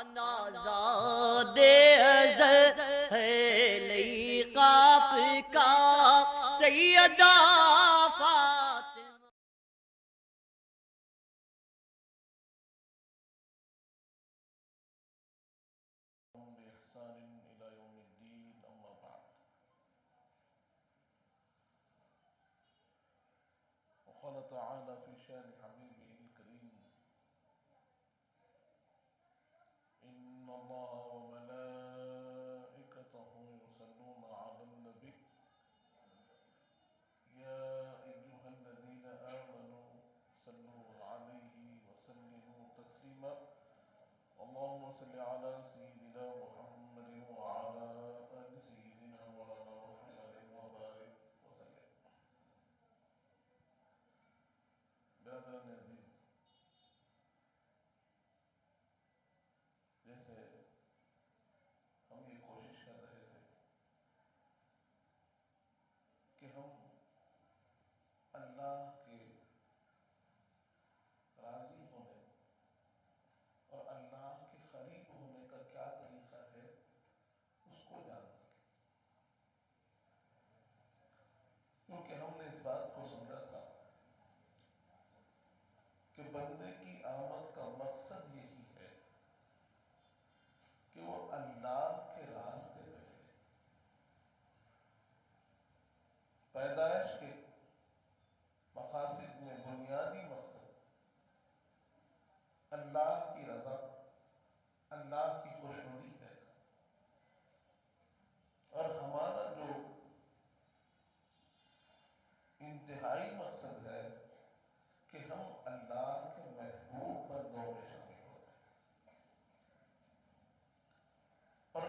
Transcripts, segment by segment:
نازاد ازل ہے لیقات کا سیدہ فاطمہ بإحسان إلى يوم الدين أما بعد وقال تعالى في شان حبيبه الكريم إن الله وملائكته يصلون على النبي يا أيها الذين آمنوا صلوا عليه وسلموا تسليما اللهم صل على سيدنا محمد وعلى آل سيدنا مولانا محمد وبارك وسلم. برادران عزیز، جیسے ہم یہ کوشش کر رہے تھے کہ ہم اللہ کے راضی ہونے اور اللہ کے قریب ہونے کا کیا طریقہ ہے اس کو جان سکیں، کیونکہ ہم نے اس بات کو سمجھا تھا کہ بندے کی آمد کا مقصد یہی ہے کہ وہ اللہ کے راستے پہ ہے. پیدائش کے مقاصد میں بنیادی مقصد اللہ کی رضا، اللہ کی خوشنودی ہے، اور ہمارا جو انتہائی مقصد ہے کہ ہم اللہ کے محبوب بندوں میں شامل ہو جائیں. اور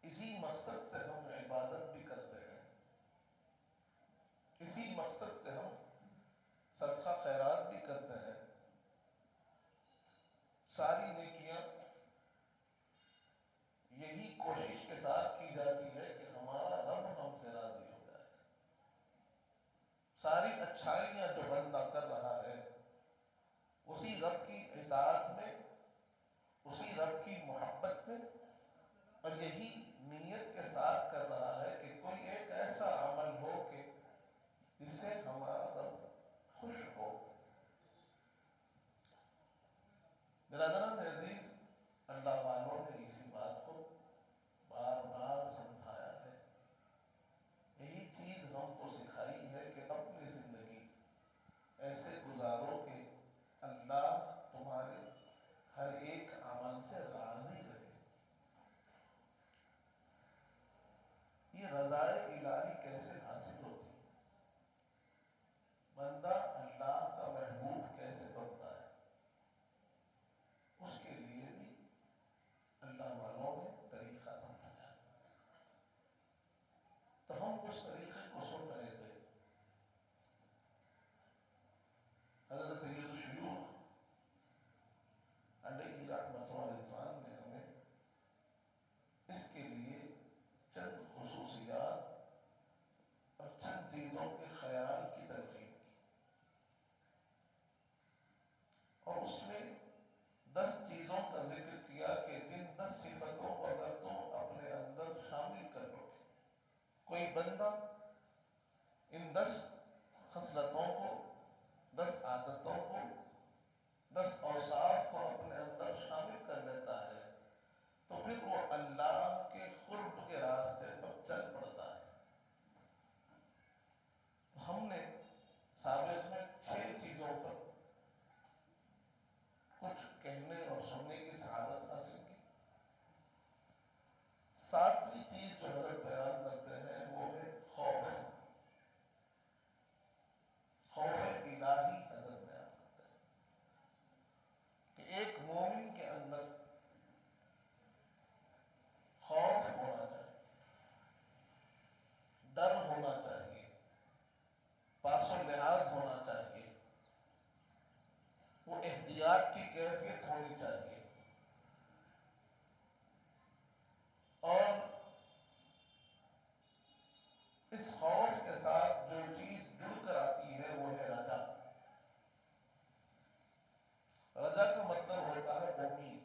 اسی مقصد سے ہم عبادت بھی کرتے ہیں، اسی مقصد سے ہم صدقہ خیرات بھی کرتے ہیں. ساری نیکیاں یہی کوشش کے ساتھ کی جاتی ہے کہ ہمارا رب ہم سے راضی ہو جائے. ساری اچھائیاں جو بندہ کر رہا ہے اسی رب کی اطاعت میں، اسی رب کی محبت میں، اور یہی نیت کے ساتھ کر رہا ہے کہ کوئی ایک ایسا عمل ہو کہ جس سے ہمارا رب خوش ہو. برادران عزیز، اللہ والوں نے اسی بات کو بار بار سمجھایا ہے. یہی چیز ہم کو سکھائی ہے کہ اپنی زندگی ایسے گزارو کہ اللہ تمہارے ہر ایک عمل سے راضی رہے. یہ رضائے الہی کیسے حاصل ہوتی؟ بندہ اللہ کا محبوب کیسے بنتا ہے؟ اس کے لیے بھی اللہ والوں نے طریقہ سمجھایا. تو ہم اس طریقے کو سن رہے تھے. حضرت سید الشیوخ علیہ رحمت و رضوان نے ہمیں اس کے لیے چند خصوصیات اور چند چیزوں کے خیال کی تلقین کی، اور اس میں 10 چیزوں کا ذکر کیا کہ جن 10 صفتوں کو اگر تم اپنے اندر شامل کر لو گے، کوئی بندہ ان 10 خصلتوں کو، 10 عادتوں کو، 10 اوصاف کو اپنے اندر شامل کر لیتا ہے تو پھر وہ اللہ کے قرب کے راستے پر چل پڑتا ہے. ہم نے سابق میں 6 چیزوں پر کچھ کہنے اور سننے کی سعادت حاصل کی. 7ویں چیز جو حضرت بیان کرتے ہیں وہ ہے خوف. خوف الہی حضرت بیان کرتے ہیں کہ ایک مومن کے اندر خوف ہونا چاہیے، ڈر ہونا چاہیے، پاس و لحاظ ہونا چاہیے، وہ احتیاط کی کیفیت ہونی چاہیے. اور اس خوف کے ساتھ جو چیز جڑ کر آتی ہے وہ ہے رجا. رجا کا مطلب ہوتا ہے امید.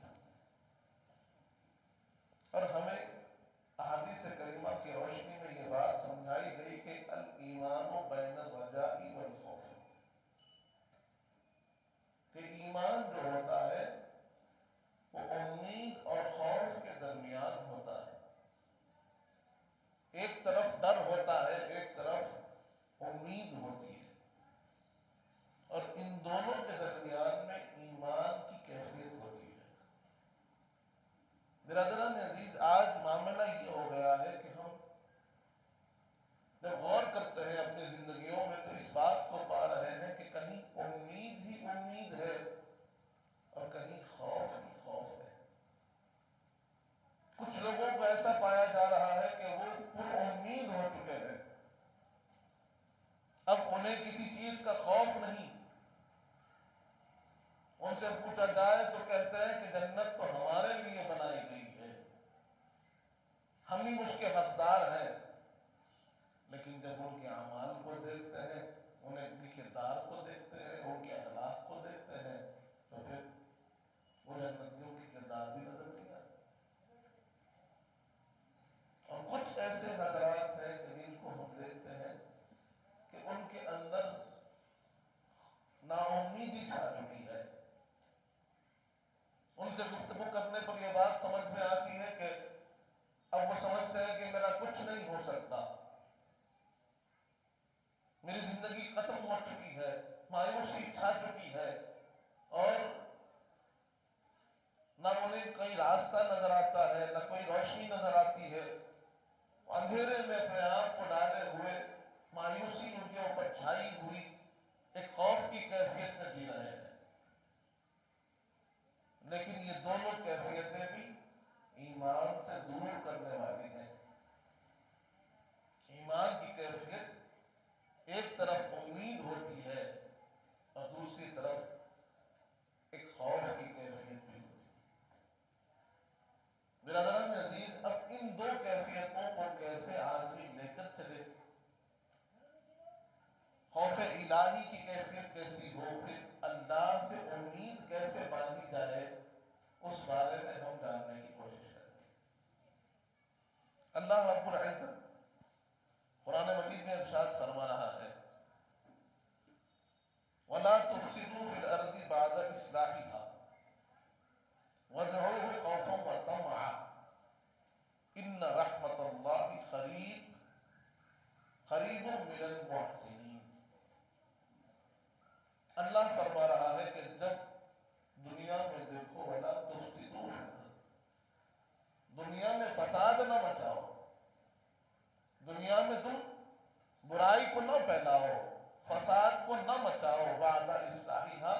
سے گفتگو کرنے پر یہ بات سمجھ میں آتی ہے کہ اب وہ سمجھتے ہیں کہ میرا کچھ نہیں ہو سکتا، میری زندگی ختم ہو چکی ہے، مایوسی چھا چکی ہے، اور نہ انہیں کوئی راستہ نظر آتا ہے، نہ کوئی روشنی نظر آتی ہے، اندھیرے میں اپنے آپ کو ڈالے ہوئے، مایوسی ان کے اوپر چھائی ہوئی ایک خوف کی کیفیت میں جی رہے ہیں۔ لیکن یہ دونوں کیفیتیں بھی ایمان سے دور کرنے والی ہیں۔ ایمان کی کیفیت ایک طرف امید ہوتی ہے اور دوسری طرف ایک خوف کی کیفیت بھی ہوتی ہے۔ برادران عزیز، اب ان دو کیفیتوں کو کیسے آدمی لے کر چلے؟ خوف الہی کی کیفیت کیسی ہو، پھر اللہ سے امید کیسے باندھی جائے، اس بارے میں ہم جاننے کی کوشش کریں۔ اللہ رب العزت قرآن مجید میں ارشاد فرما رہا ہے، وَلَا تُفْسِدُوا فِي الْأَرْضِ بَعْدَ إِصْلَاحِهَا وَادْعُوهُ خَوْفًا وَطَمَعًا إِنَّ رَحْمَتَ اللَّهِ قَرِيبٌ مِّنَ الْمُحْسِنِينَ۔ اللہ فرما رہا ہے کہ جب دنیا میں دیکھو، وَلَا تُفْسِدُوا فِي الْأَرْضِ، دنیا میں فساد نہ مچاؤ، دنیا میں تم برائی کو نہ پھیلاؤ، فساد کو نہ مچاؤ، بعد اصلاحہ،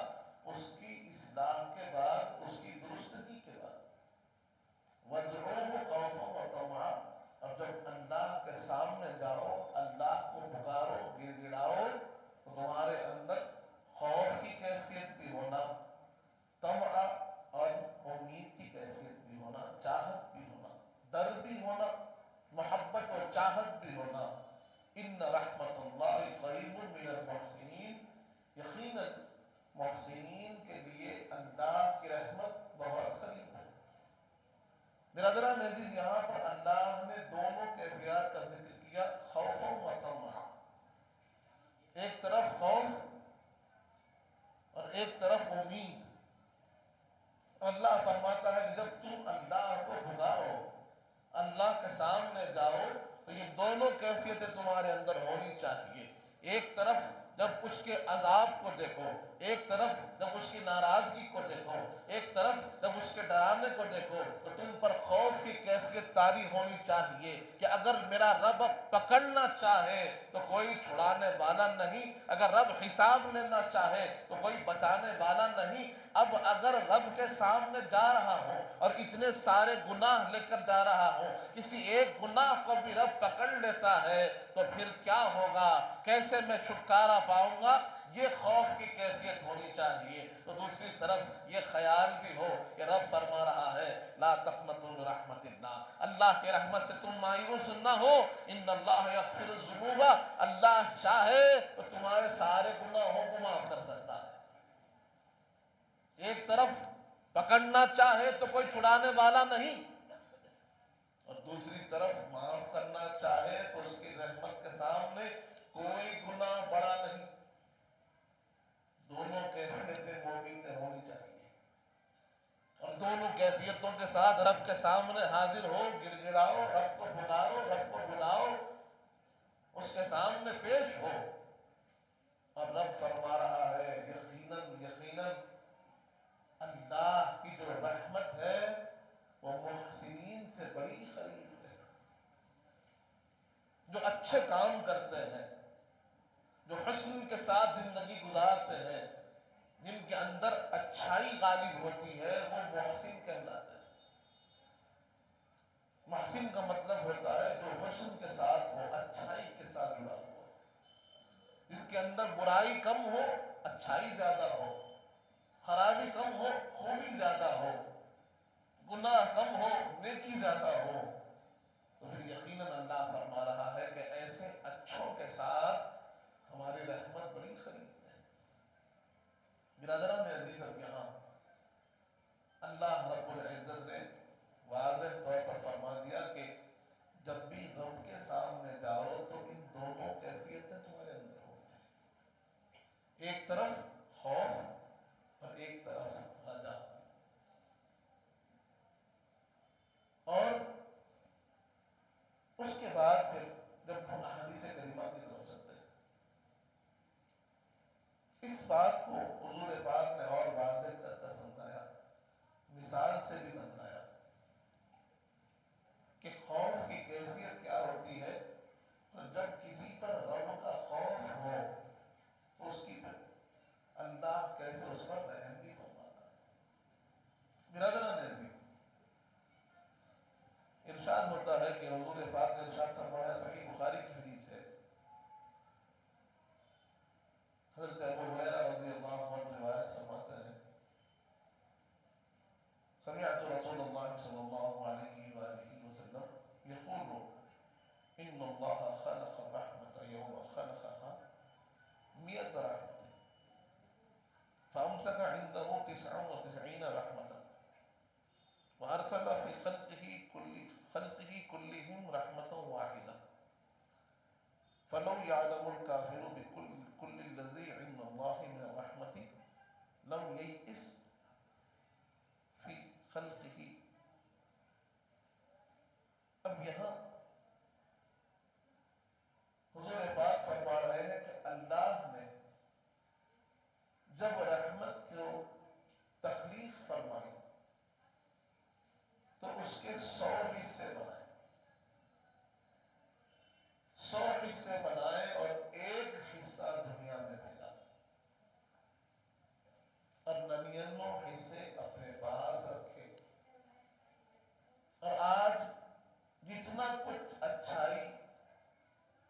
اس کی اصلاح کے بعد، اس کی درستگی کے بعد، وَادْعُوهُ خَوْفًا وَطَمَعًا، اور جب اللہ کے سامنے جاؤ، اللہ کو پکارو، گڑ گڑاؤ، تو تمہارے اندر خوف کی کیفیت بھی ہونا، طمع اور امید کی کیفیت بھی ہونا، چاہت بھی ہونا، ڈر بھی ہونا، محبت اور چاہت بھی ہونا۔ ان رحمت اللہ قریب من المحسنین، یقیناً محسنین کے لیے اللہ کی رحمت بہت قریب ہے۔ برادران عزیز، یہاں پر اللہ نے دونوں کیفیات کا ذکر کیا، خوف و طمع، ایک طرف خوف اور ایک طرف امید۔ اللہ فرماتا ہے کہ جب تم اللہ کو پکارو، اللہ کے سامنے جاؤ، تو یہ دونوں کیفیتیں تمہارے اندر ہونی چاہیے۔ ایک طرف جب اس کے عذاب کو دیکھو، ایک طرف جب اس کی ناراضگی کو دیکھو، ایک طرف جب اس کے ڈرانے کو دیکھو، تو تم پر خوف کی کیفیت طاری ہونی چاہیے کہ اگر میرا رب پکڑنا چاہے تو کوئی چھڑانے والا نہیں، اگر رب حساب لینا چاہے تو کوئی بچانے والا نہیں۔ اب اگر رب کے سامنے جا رہا ہوں اور اتنے سارے گناہ لے کر جا رہا ہوں، کسی ایک گناہ کو بھی رب پکڑ لیتا ہے تو پھر کیا ہوگا، کیسے میں چھٹکارا پاؤں گا؟ یہ خوف کی کیفیت ہونی چاہیے۔ تو دوسری طرف یہ خیال بھی ہو کہ رب فرما رہا ہے، لا تقنطوا من رحمت اللہ، اللہ کے رحمت سے تم مایوس نہ ہو، ان اللہ یغفر الذنوب، اللہ چاہے تو تمہارے سارے گناہوں کو معاف کر سکتا ہے۔ ایک طرف پکڑنا چاہے تو کوئی چھڑانے والا نہیں، اور دوسری طرف معاف کرنا چاہے تو اس کی رحمت کے سامنے کوئی گناہ بڑا نہیں۔ دونوں کیفیتیں مومن میں ہونی چاہیے، اور دونوں کیفیتوں کے ساتھ رب کے سامنے حاضر ہو، گڑ گڑاؤ، رب کو پکارو، رب کو بلاؤ، اس کے سامنے پیش ہو، اور رب فرما رہا ہے یقیناً یقیناً اللہ کی جو رحمت ہے وہ محسنین سے بڑی قریب ہے۔ جو اچھے کام کرتے ہیں، جو حسن کے ساتھ زندگی گزارتے ہیں، جن کے اندر اچھائی غالب ہوتی ہے، وہ محسن کہلاتے ہیں۔ محسن کا مطلب ہوتا ہے جو حسن کے ساتھ ہو، اچھائی کے ساتھ جڑا ہو، جس کے اندر برائی کم ہو، اچھائی زیادہ ہو، خرابی کم ہو، خوبی زیادہ ہو، گناہ کم ہو، نیکی زیادہ ہو، تو پھر یقیناً اللہ فرما رہا ہے کہ ایسے اچھوں کے ساتھ ہماری رحمت بڑی قریب ہے۔ برادران عزیز، اب یہاں اللہ رب العزت نے واضح طور پر فرما دیا کہ جب بھی رب کے سامنے جاؤ تو ان دونوں کیفیتیں تمہارے اندر ہوتی ہیں، ایک طرف خوف اور ایک طرف رجا۔ سمجھایا کہ خوف کی کیفیت کیا ہوتی ہے. تو جب کسی پر رب کا خوف ہو تو اس کی اللہ کیسے اس پر رحم بھی فرماتا ہے. برادران عزیز، ارشاد ہوتا ہے کہ حضور پاک نے ارشاد فرمایا، صحیح بخاری کی حدیث ہے، حضرت ابو ہریرہ رضی اللہ عنہ روایت فرماتے ہیں، سمعت رسول اللہ صلی اللہ علیہ وآلہ وسلم یقول ان اللہ خلق الرحمة یوم خلقها 100 رحمة فامسك عنده 99 رحمة وارسل في خلقه كلهم رحمة واحدة فلو يعلم الكافر بكل الذي عند الله من الرحمة لم ييئس في خلقه. اب یہاں حضور پاک فرما رہے ہیں کہ اللہ نے جب رحمت کو تخلیق فرمائی تو اس کے 100 حصے بنائے، 100 حصے بنائے اور ایک حصہ دنیا میں بھیجا اور 99 حصے اپنے پاس رکھے. اور آج جتنا کچھ اچھائی،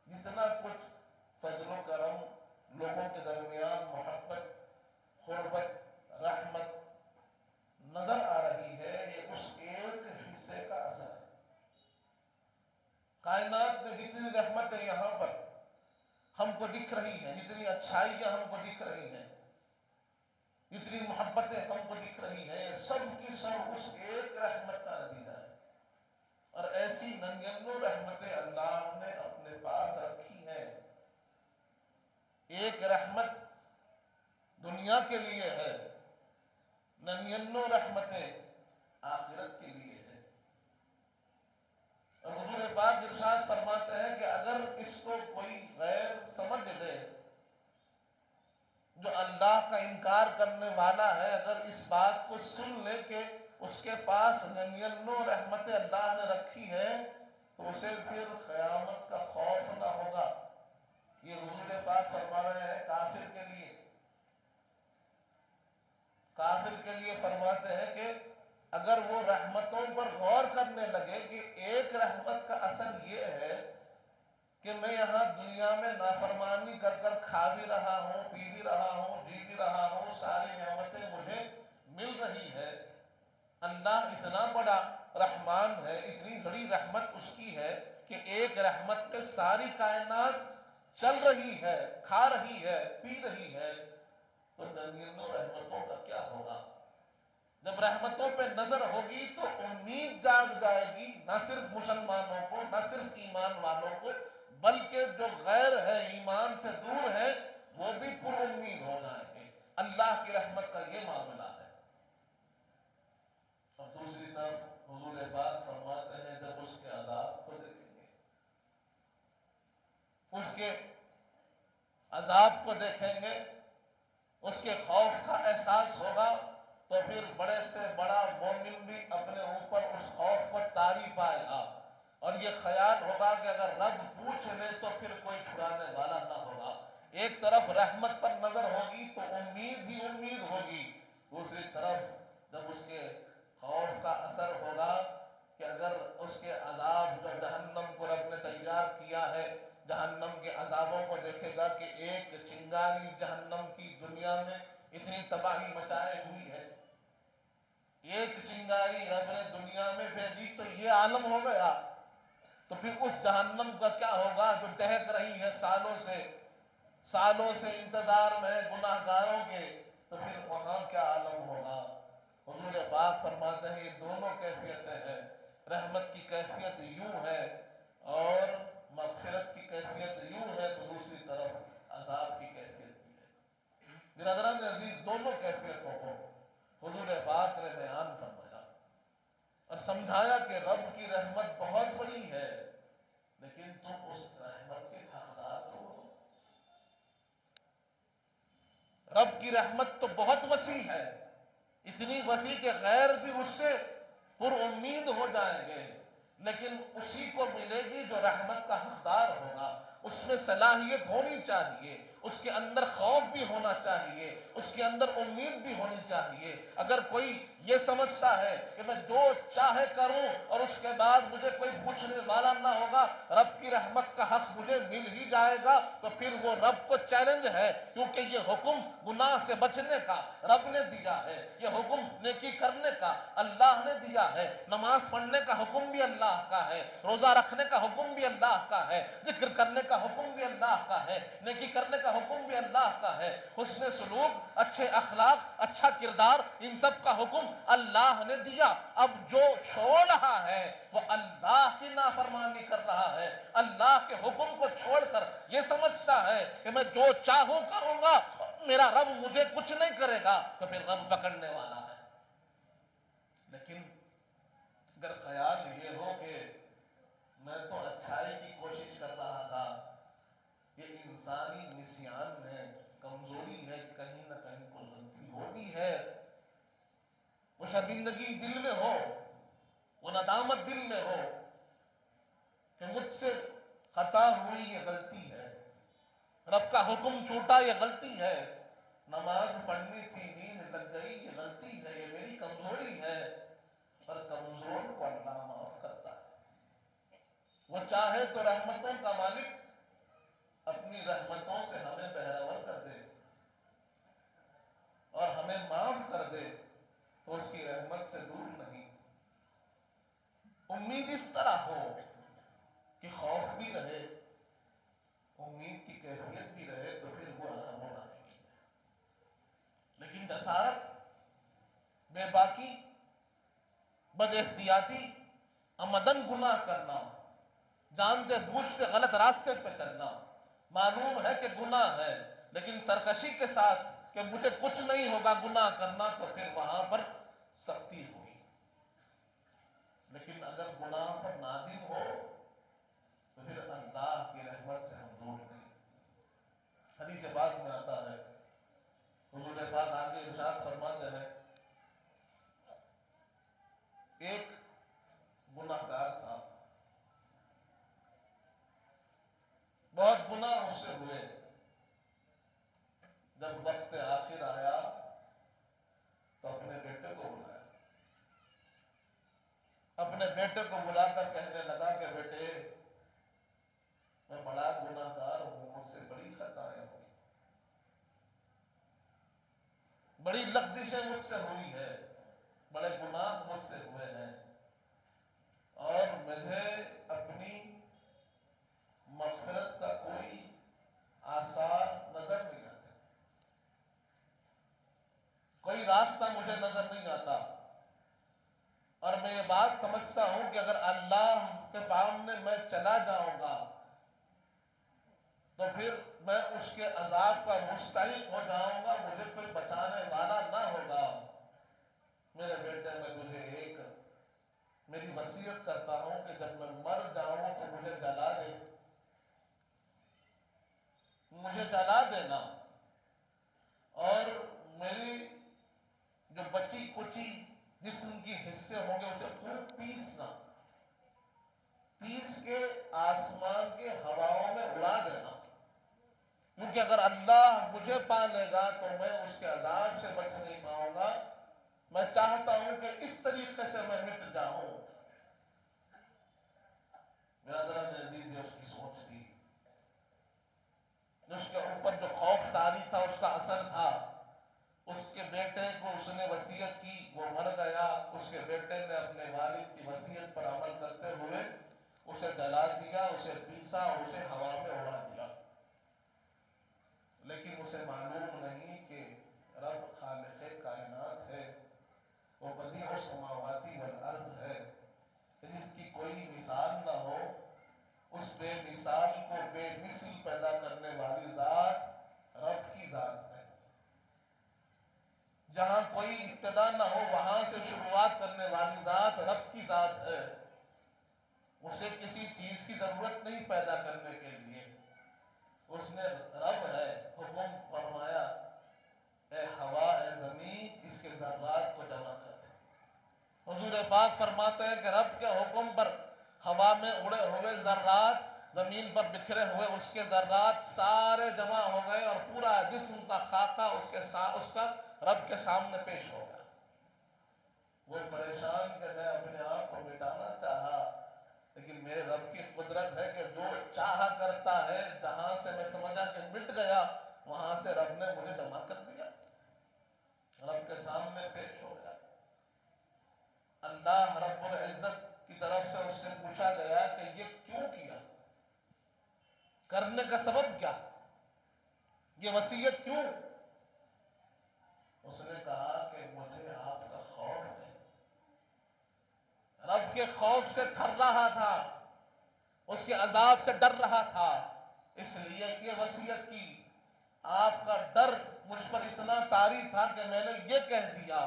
جتنا کچھ فضل و کرم، لوگوں کے درمیان محبت، قربت، رحمت نظر آ رہی ہے، یہ اس ایک حصے کا اثر ہے. کائنات میں جتنی رحمتیں یہاں پر ہم کو دکھ رہی ہیں، جتنی اچھائیاں ہم کو دکھ رہی ہیں، جتنی محبتیں ہم کو دکھ رہی ہیں، یہ سب کی سب اس ایک رحمت کا نتیجہ ہے. اور ایسی 99 رحمتیں اللہ نے اپنے پاس رکھی ہیں. ایک رحمت دنیا کے لیے ہے، 99 رحمتیں آخرت کے لیے ہے. اور حضور پاک ارشاد فرماتے ہیں کہ اگر اس کو کوئی غیر سمجھ لے، جو اللہ کا انکار کرنے والا ہے، اگر اس بات کو سن لے کہ اس کے پاس 99 رحمتیں اللہ نے رکھی ہیں، تو اسے پھر قیامت کا خوف نہ ہوگا. یہ حضور پاک فرما رہے ہیں کافر کے لیے. کافر کے لیے فرماتے ہیں کہ اگر وہ رحمتوں پر غور کرنے لگے کہ ایک رحمت کا اثر یہ ہے کہ میں یہاں دنیا میں نافرمانی کر کر کھا بھی رہا ہوں، پی بھی رہا ہوں، جی بھی رہا ہوں، ساری نعمتیں مجھے مل رہی ہے. اللہ اتنا بڑا رحمان ہے، اتنی بڑی رحمت اس کی ہے کہ ایک رحمت میں ساری کائنات چل رہی ہے، کھا رہی ہے، پی رہی ہے، تو 99 رحمتوں کا کیا ہوگا؟ جب رحمتوں پہ نظر ہوگی تو امید جاگ جائے گی، نہ صرف مسلمانوں کو، نہ صرف ایمان والوں کو، بلکہ جو غیر ہے، ایمان سے دور ہے، وہ بھی پر امید ہو جائیں گے. اللہ کی رحمت کا یہ معاملہ ہے. اور دوسری طرف حضور پاک فرماتے ہیں جب اس کے عذاب کو دیکھیں گے، اس کے عذاب کو دیکھیں گے، اس کے خوف کا احساس ہوگا، تو پھر بڑے سے بڑا مومن بھی اپنے اوپر اس خوف کو طاری پائے گا اور یہ خیال ہوگا کہ اگر رب پوچھ لے تو پھر کوئی چھڑانے والا نہ ہوگا. ایک طرف رحمت پر نظر ہوگی تو امید ہی امید ہوگی، دوسری طرف جب اس کے خوف کا اثر ہوگا کہ اگر اس کے عذاب جو جہنم کو رب نے تیار کیا ہے، جہنم کے عذابوں کو دیکھے گا کہ ایک چنگاری جہنم کی دنیا میں اتنی تباہی مچائے ہوئی ہے، ایک چنگاری رب نے دنیا میں بھیجی تو یہ عالم ہو گیا، تو پھر اس جہنم کا کیا ہوگا جو دہک رہی ہے سالوں سے انتظار میں گناہ گاروں کے، تو پھر وہاں کیا عالم ہوگا. حضور پاک فرماتے ہیں یہ دونوں کیفیتیں ہیں. رحمت کی کیفیت یوں ہے اور مغفرت کی کیفیت یوں ہے، تو دوسری طرف عذاب کی کیفیت بھی ہے. برادران عزیز، دونوں کیفیتوں کو حضور پاک نے بیان فرمایا اور سمجھایا کہ رب کی رحمت بہت بڑی ہے، لیکن تم اس رحمت کے حقدار تو ہو. رب کی رحمت تو بہت وسیع ہے، اتنی وسیع کہ غیر بھی اس سے پر امید ہو جائیں گے، لیکن اسی کو ملے گی جو رحمت کا حقدار ہوگا۔ اس میں صلاحیت ہونی چاہیے، اس کے اندر خوف بھی ہونا چاہیے، اس کے اندر امید بھی ہونی چاہیے۔ اگر کوئی یہ سمجھتا ہے کہ میں جو چاہے کروں اور اس کے بعد مجھے کوئی پوچھنے والا نہ ہوگا، رب کی رحمت کا حق مجھے مل ہی جائے گا، تو پھر وہ رب کو چیلنج ہے، کیونکہ یہ حکم گناہ سے بچنے کا رب نے دیا ہے، یہ حکم نیکی کرنے کا اللہ نے دیا ہے، نماز پڑھنے کا حکم بھی اللہ کا ہے، روزہ رکھنے کا حکم بھی اللہ کا ہے، ذکر کرنے کا حکم بھی اللہ کا ہے، نیکی کرنے کا حکم بھی اللہ کا ہے، حسن سلوک، اچھے اخلاق، اچھا کردار، ان سب کا حکم اللہ نے دیا۔ اب جو چھوڑ رہا ہے وہ اللہ کی نافرمانی کر رہا ہے، اللہ کے حکم کو چھوڑ کر یہ سمجھتا ہے کہ میں جو چاہوں کروں گا، میرا رب مجھے کچھ نہیں کرے گا، تو پھر رب پکڑنے والا ہے۔ لیکن اگر خیال یہ ہو کہ میں تو اچھائی کی کوشش کر رہا تھا، یہ انسانی نسیان ہے، کمزوری ہے، کہیں نہ کہیں کوئی غلطی ہوتی ہے، وہ شرمندگی دل میں ہو، وہ ندامت دل میں ہو کہ مجھ سے خطا ہوئی، یہ غلطی ہے، رب کا حکم چھوٹا، یہ غلطی ہے، نماز پڑھنی تھی نیند لگ گئی، یہ غلطی ہے، یہ میری کمزوری ہے، پر کمزور کو اللہ معاف کرتا ہے۔ وہ چاہے تو رحمتوں کا مالک اپنی رحمتوں سے ہمیں بہرور کر دے اور ہمیں معاف کر دے، تو اس کی رحمت سے دور نہیں۔ امید اس طرح ہو کہ خوف بھی رہے، امید کی کیفیت بھی رہے، تو پھر وہ الحم ہونا نہیں۔ لیکن جسارت، بے باکی، بد احتیاطی، عمدن گناہ کرنا، جانتے بوجھتے غلط راستے پہ چلنا، معلوم ہے کہ گناہ ہے لیکن سرکشی کے ساتھ کہ مجھے کچھ نہیں ہوگا گناہ کرنا، تو پھر وہاں پر سختی ہوئی۔ لیکن اگر گناہ پر نادم ہو تو پھر اللہ کی رحمت سے ہم دور نہیں۔ حدیث پاک میں آتا ہے، حضور پاک آگے ارشاد فرماتے ہیں، ایک گناہ گار تھا، بہت گناہ اس سے ہوئے، جب وقت آخر آیا تو اپنے بیٹے کو بلایا، اپنے بیٹے کو بلا کر کہنے لگا کہ بیٹے، میں بڑا گناہ گار ہوں، مجھ سے بڑی خطائیں ہوئی، بڑی لغزشیں مجھ سے ہوئی ہے، بڑے گناہ مجھ سے ہوئے ہیں، اور مجھے اپنی مغفرت کا کوئی آثار نظر نہیں آتے، کوئی راستہ مجھے نظر نہیں آتا، اور میں یہ بات سمجھتا ہوں کہ اگر اللہ کے سامنے میں چلا جاؤں گا تو پھر میں اس کے عذاب کا مستحق ہو جاؤں گا، مجھے کوئی بچانے والا نہ ہوگا۔ میرے بیٹے، میں تجھے ایک میری وصیت کرتا ہوں کہ جب میں مر جاؤں تو مجھے جلا دے، مجھے جلا دینا، اور میری جو بچی کچی جسم کی حصے ہوں گے اسے خوب پیسنا، پیس کے آسمان کے ہواؤں میں اڑا دینا، کیونکہ اگر اللہ مجھے پا لے گا تو میں اس کے عذاب سے بچ نہیں پاؤں گا۔ میں چاہتا ہوں کہ اس طریقے سے میں مٹ جاؤں۔ میرا درد عزیز یہ اس کی سوچ تھی، اس کے اوپر جو خوف طاری تھا اس کا اثر تھا۔ اس کے بیٹے کو اس نے وصیت کی، وہ مر گیا، اس کے بیٹے نے اپنے والد کی وصیت پر عمل کرتے ہوئے اسے جلا دیا، اسے پیسا اور اسے ہوا میں اڑا دیا۔ لیکن اسے معلوم نہیں کہ رب خالق کائنات ہے، وہ بدیع السماوات والارض ہے، جس کی کوئی مثال نہ ہو، اس بے مثال کو بے مثل پیدا کرنے والی ذات رب کی ذات ہے۔ جہاں کوئی ابتدا نہ ہو وہاں سے شروعات کرنے والی ذات رب کی ذات ہے۔ اسے کسی چیز کی ضرورت نہیں پیدا کرنے کے لیے، اس نے رب ہے حکم فرمایا، اے ہوا اے زمین اس کے ذرات کو جمع کر دے، حضور پاک فرماتے ہیں کہ رب کے حکم پر ہوا میں اڑے ہوئے ذرات، زمین پر بکھرے ہوئے اس کے ذرات سارے جمع ہو گئے اور پورا جسم کا خاکہ اس کا رب کے سامنے پیش ہو گیا۔ وہ پریشان کہ میں اپنے آپ کو مٹانا چاہا، لیکن میرے رب کی قدرت ہے کہ جو چاہا کرتا ہے، جہاں سے میں سمجھا کہ مٹ گیا وہاں سے رب نے مجھے جمع کر دیا، رب کے سامنے پیش ہو گیا۔ اللہ رب العزت کی طرف سے اس سے پوچھا گیا کہ یہ کیوں کیا، کرنے کا سبب کیا، یہ وصیت کیوں؟ اس نے کہا کہ مجھے آپ کا خوف ہے، رب کے خوف سے تھر رہا تھا، اس کے عذاب سے ڈر رہا تھا، اس لیے یہ وصیت کی۔ آپ کا ڈر مجھ پر اتنا طاری تھا کہ میں نے یہ کہہ دیا۔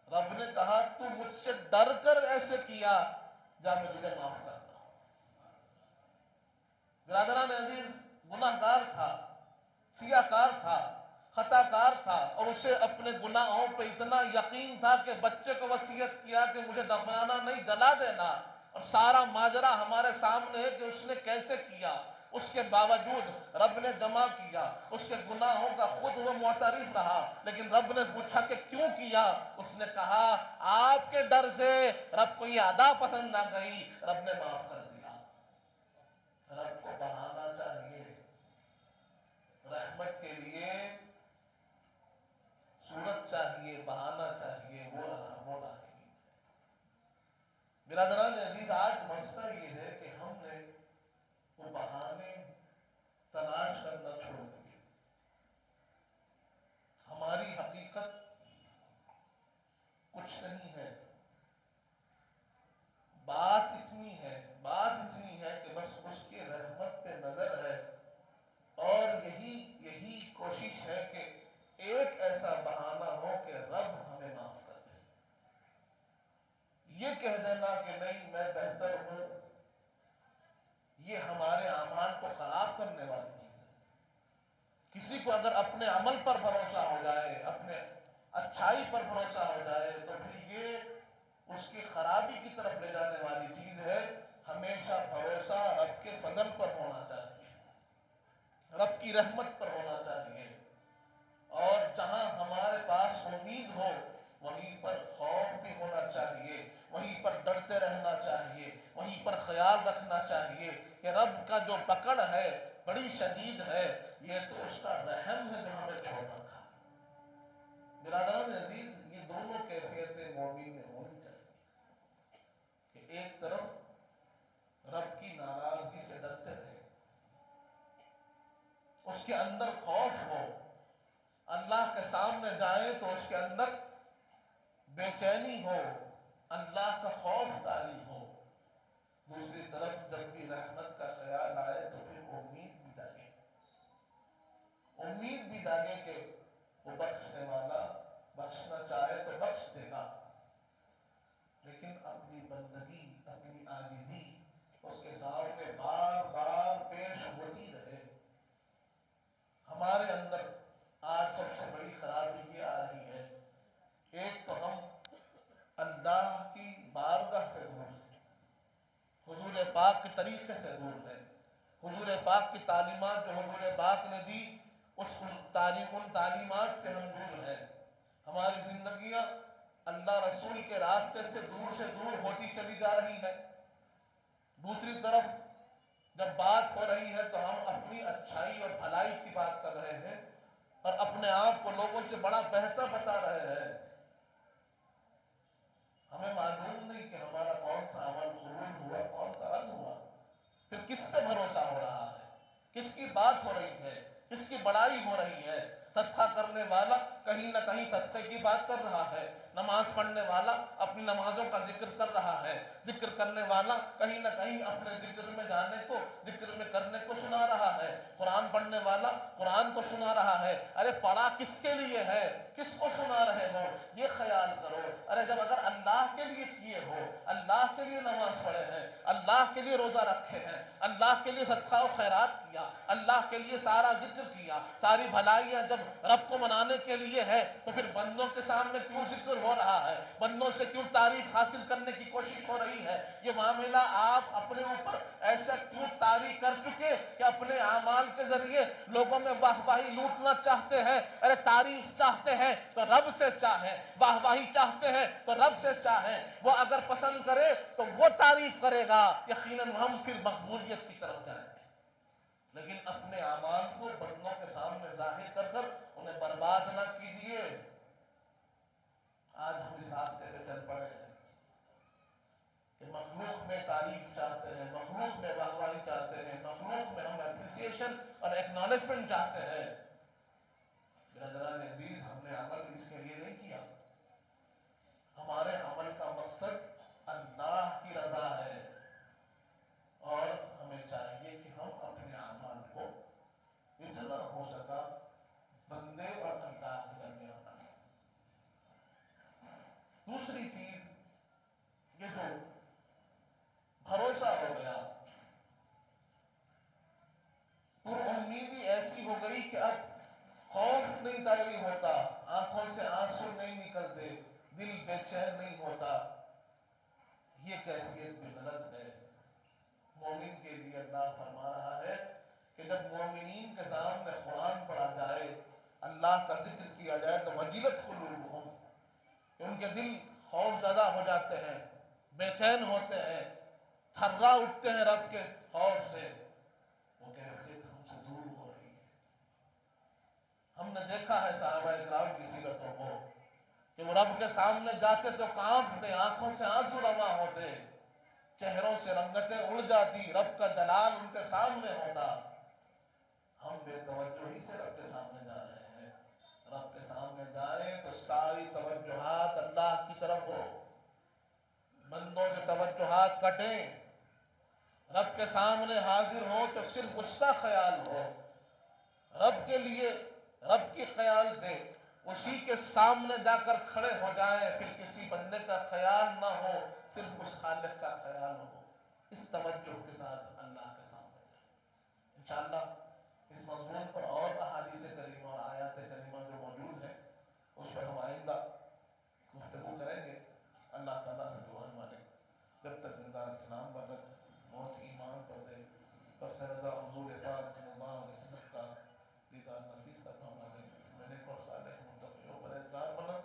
رب نے کہا تو مجھ سے ڈر کر ایسے کیا، جا میں تجھے معاف کرتا ہوں۔ برادران عزیز، گناہ گار تھا، سیاہ کار تھا، خطا کار تھا، اور اسے اپنے گناہوں پہ اتنا یقین تھا کہ بچے کو وصیت کیا کہ مجھے دفنانا نہیں، جلا دینا، اور سارا ماجرا ہمارے سامنے ہے کہ اس نے کیسے کیا۔ اس کے باوجود رب نے جمع کیا، اس کے گناہوں کا خود وہ معترف رہا، لیکن رب نے پوچھا کہ کیوں کیا؟ اس نے کہا آپ کے ڈر سے رب کو یہ ادا پسند نہ گئی، رب نے معاف کر دیا۔ رب کو بہانا چاہیے، رحمت کے لیے صورت چاہیے، بہانا چاہیے، وہ نہیں۔ برادران عزیز، آج مسئلہ یہ ہے کہ ہم نے وہ بہانے تلاش کرنا چھوڑ دیے۔ ہماری حقیقت کچھ نہیں ہے، بات اتنی ہے کہ بس اس کی رحمت پہ نظر ہے، اور یہی کوشش ہے کہ ایک ایسا بہانہ ہو کہ رب ہمیں معاف کر دے۔ یہ کہہ دینا کہ نہیں میں بہتر ہوں، یہ ہمارے اعمال کو خراب کرنے والی چیز ہے۔ کسی کو اگر اپنے عمل پر بھروسہ ہو جائے، اپنے اچھائی پر بھروسہ ہو جائے، تو پھر یہ اس کی خرابی کی طرف لے جانے والی چیز ہے۔ ہمیشہ بھروسہ رب کے فضل پر ہونا چاہیے، رب کی رحمت پر ہونا چاہیے، اور جہاں ہمارے پاس امید ہو وہیں پر خوف بھی ہونا چاہیے، وہیں پر ڈرتے رہنا چاہیے، وہیں پر خیال رکھنا چاہیے کہ رب کا جو پکڑ ہے بڑی شدید ہے، یہ تو اس کا رحم ہے جو ہمیں چھوڑ رکھا۔ برادران عزیز، یہ دونوں کیفیتیں مومن میں ہونی چاہیے کہ ایک طرف رب کی ناراضگی سے ڈرتے رہے، اس کے اندر خوف ہو، اللہ کے سامنے جائیں تو اس کے اندر بے چینی ہو، اللہ کا خوف طاری ہو۔ دوسری طرف جب بھی رحمت کا خیال آئے تو پھر امید بھی جاگے کہ وہ بخشنے والا بخشنا چاہے تو بخش دے گا، لیکن اپنی بندگی، اپنی عاجزی اس کے سامنے بار بار پیش ہوتی رہے۔ ہمارے اندر آج سب سے بڑی خرابی یہ آ رہی ہے، ایک تو ہم اللہ کی بارگاہ سے دور ہیں، حضور پاک کے طریقے سے دور ہیں، حضور پاک کی تعلیمات جو حضور پاک نے دی ان تعلیمات سے ہم دور ہیں۔ ہماری زندگیاں اللہ رسول کے راستے سے دور ہوتی چلی جا رہی ہے۔ دوسری طرف جب بات ہو رہی ہے تو ہم اپنی اچھائی اور بھلائی کی بات کر رہے ہیں اور اپنے آپ کو لوگوں سے بڑا بہتر بتا رہے ہیں۔ ہمیں معلوم نہیں کہ ہمارا کون سا عمل قبول ہوا، کون سا رد ہوا، پھر کس پہ بھروسہ ہو رہا ہے، کس کی بات ہو رہی ہے، کس کی بڑائی ہو رہی ہے۔ صدقہ کرنے والا کہیں نہ کہیں صدقے کی بات کر رہا ہے، نماز پڑھنے والا اپنی نمازوں کا ذکر کر رہا ہے، ذکر کرنے والا کہیں نہ کہیں اپنے ذکر میں جانے کو، ذکر میں کرنے کو سنا رہا ہے، قرآن پڑھنے والا قرآن کو سنا رہا ہے۔ ارے پڑھا کس کے لیے ہے، کس کو سنا رہے ہو، یہ خیال کرو۔ ارے جب اگر اللہ کے لیے کیے ہو، اللہ کے لیے نماز پڑھے ہیں، اللہ کے لیے روزہ رکھے ہیں، اللہ کے لیے صدقہ و خیرات کیا، اللہ کے لیے سارا ذکر کیا، ساری بھلائیاں جب رب کو منانے کے لیے ذریعے ہے تو پھر بندوں کے سامنے کیوں ذکر ہو رہا ہے؟ بندوں سے کیوں تعریف حاصل کرنے کی کوشش ہو رہی ہے؟ یہ معاملہ آپ اپنے اوپر ایسا کیوں طاری کر چکے کہ اپنے اعمال کے ذریعے لوگوں میں واہ واہی لوٹنا چاہتے ہیں؟ ارے تعریف چاہتے ہیں تو رب سے چاہیں، واہ واہی چاہتے ہیں تو رب سے چاہیں، وہ اگر پسند کرے تو وہ تعریف کرے گا، یقیناً ہم پھر مقبولیت کی طرف جائیں گے۔ لیکن اپنے اعمال کو بندوں کے سامنے ظاہر کر کر انہیں برباد نہ کیجیے۔ آج ہم اس راستے پہ چل پڑے ہیں کہ مخلوق میں تعریف چاہتے ہیں، مخلوق میں واہ واہی چاہتے ہیں، مخلوق میں ہم اپریسیشن اور ایکنالجمنٹ چاہتے ہیں۔ برادران عزیز، ہم نے عمل اس کے لیے نہیں کیا، ہمارے عمل کا مقصد اللہ کی رضا ہے، اور ہمیں چاہیے کہ ہم اپنے اعمال کو جتنا ہو سکا بندے اور اللہ کے درمیان رکھیں۔ دوسری چیز، یہ جو بھروسہ ہو گیا، پر امیدی ایسی ہو گئی کہ اب خوف نہیں طاری ہوتا، آنکھوں سے آنسو نہیں نکلتے، دل بے چین نہیں ہوتا، یہ کیفیت بھی غلط ہے۔ مومن کے لیے اللہ فرما رہا ہے کہ جب مومنین کے سامنے قرآن پڑھا جائے، اللہ کا ذکر کیا جائے تو وجلت قلوبہم، کہ ان کے دل خوف زدہ ہو جاتے ہیں، بے چین ہوتے ہیں، تھرا اٹھتے ہیں رب کے خوف سے، وہ کیفیت ہم سے دور ہو رہی ہے۔ ہم نے دیکھا ہے صحابہ اکرام کی سیرتوں کو کہ وہ رب کے سامنے جاتے تو کانپتے، آنکھوں سے آنسو رواں ہوتے، چہروں سے رنگتیں اڑ جاتی، رب کا جلال ان کے سامنے ہوتا۔ ہم بے توجہی سے رب کے سامنے جا رہے ہیں۔ رب کے سامنے جائیں تو ساری توجہات اللہ کی طرف ہو، بندوں سے توجہات کٹیں، رب کے سامنے حاضر ہو تو صرف اس کا خیال ہو، رب کے لیے، رب کے خیال سے اسی کے سامنے جا کر کھڑے ہو جائیں، پھر کسی بندے کا خیال نہ ہو، صرف اس خالق کا خیال ہو، اس توجہ کے ساتھ اللہ کے سامنے جائیں۔ انشاءاللہ اس مضمون پر اور احادیث کریمہ اور آیات کریمہ جو موجود ہیں اس پر ہم آئندہ گفتگو کریں گے۔ اللہ تعالیٰ سے دعا ہے مالک جب تک زندہ اسلام پر رکھ، موت ایمان پر دے، وقت رضا حضور پاک صلی اللہ علیہ وسلم کا دیدار نصیب کرنا مالک، میں نے کو صالح متقی و پرہیزگار بنا،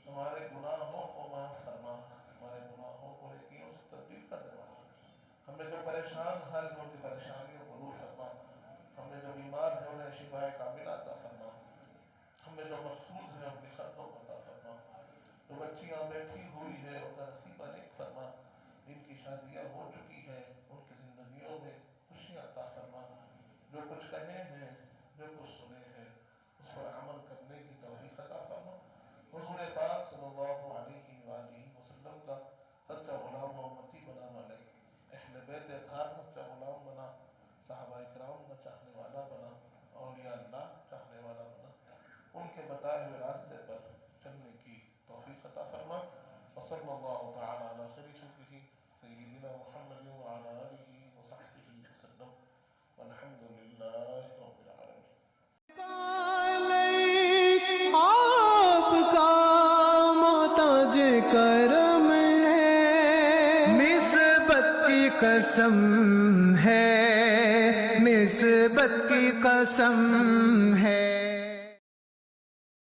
ہمارے گناہوں کو معاف فرما، ہمارے گناہوں کو نیکیوں سے تبدیل کر دے مالک، ہمیں جو پریشان حال ہو کی پریشانیوں کو دور فرما، ہمیں جو بیمار ہیں انہیں شفا کاملہ عطا فرما، ہمیں جو مخصوص ہیں اپنی خطوں کو عطا فرما، جو بچیاں بیٹھی ہوئی ہے ان کا نصیب نیک فرما، جن کی شادیاں ہو چکی ہیں ان کی زندگیوں میں خوشیاں عطا فرما، جو کچھ کہے ہیں، جو کچھ سنے ہیں اس پر عمل کرنے کی توفیق عطا فرما۔ حضور پاک صلی اللہ علیہ وآلہ وسلم کا سچا غلام و امتی بنا مالک، اہل بیت اطہار سچا غلام بنا، صحابہ اکرام کا چاہنے والا بنا، اولیاء اللہ چاہنے والا بنا، ان کے بتائے ہوئے راستے پر چلنے کی توفیق عطا فرما۔ وصلی اللہ تعالی علی خیر خلقہ سیدنا محمد وعلی آلہ وصحبہ وسلم، والحمد للہ رب العالمین۔ آپ کا محتاج کرم ہے، نسبت کی قسم ہے، نسبت کی قسم ہے۔